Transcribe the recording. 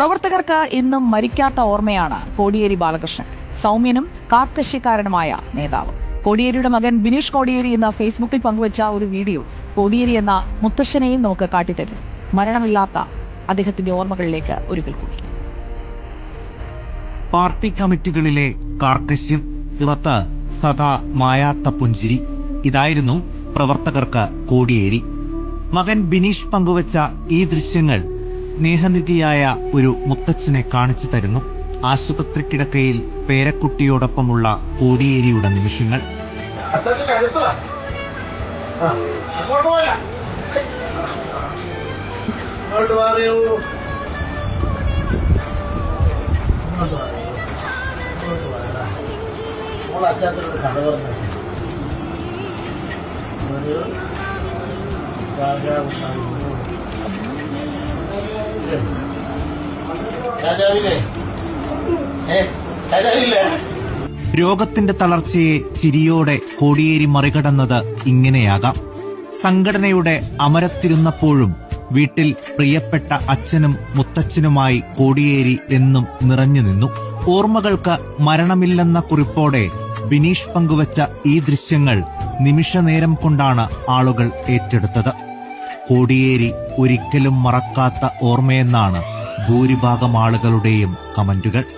പ്രവർത്തകർക്ക് ഇന്നും മരിക്കാത്ത ഓർമ്മയാണ് കോടിയേരി ബാലകൃഷ്ണൻ. സൗമ്യനും കാർക്കശ്യക്കാരനുമായ നേതാവ്. കോടിയേരിയുടെ മകൻ ബിനീഷ് കോടിയേരി എന്ന ഫേസ്ബുക്കിൽ പങ്കുവച്ച ഒരു വീഡിയോ കോടിയേരി എന്ന മുത്തശ്ശനെയും നമുക്ക് കാട്ടിത്തരും. മരണമില്ലാത്ത അദ്ദേഹത്തിന്റെ ഓർമ്മകളിലേക്ക് ഒരിക്കൽ കൂടി. പാർട്ടി കമ്മിറ്റികളിലെ കാർക്കശ്യം, പുറത്ത് സദാ മായാത്ത പുഞ്ചിരി, ഇതായിരുന്നു പ്രവർത്തകർക്ക് കോടിയേരി. മകൻ ബിനീഷ് പങ്കുവച്ച ഈ ദൃശ്യങ്ങൾ സ്നേഹനിധിയായ ഒരു മുത്തച്ഛനെ കാണിച്ചു തരുന്നു. ആശുപത്രി കിടക്കയിൽ പേരക്കുട്ടിയോടൊപ്പമുള്ള കോടിയേരിയുടെ നിമിഷങ്ങൾ. രോഗത്തിന്റെ തളർച്ചയെ ചിരിയോടെ കോടിയേരി മറികടന്നത് ഇങ്ങനെയാകാം. സംഘടനയുടെ അമരത്തിരുന്നപ്പോഴും വീട്ടിൽ പ്രിയപ്പെട്ട അച്ഛനും മുത്തച്ഛനുമായി കോടിയേരി എന്നും നിറഞ്ഞു നിന്നു. ഓർമ്മകൾക്ക് മരണമില്ലെന്ന കുറിപ്പോടെ ബിനീഷ് പങ്കുവച്ച ഈ ദൃശ്യങ്ങൾ നിമിഷനേരം കൊണ്ടാണ് ആളുകൾ ഏറ്റെടുത്തത്. കോടിയേരി ഒരിക്കലും മറക്കാത്ത ഓർമ്മയെന്നാണ് ഭൂരിഭാഗം ആളുകളുടെയും കമന്റുകൾ.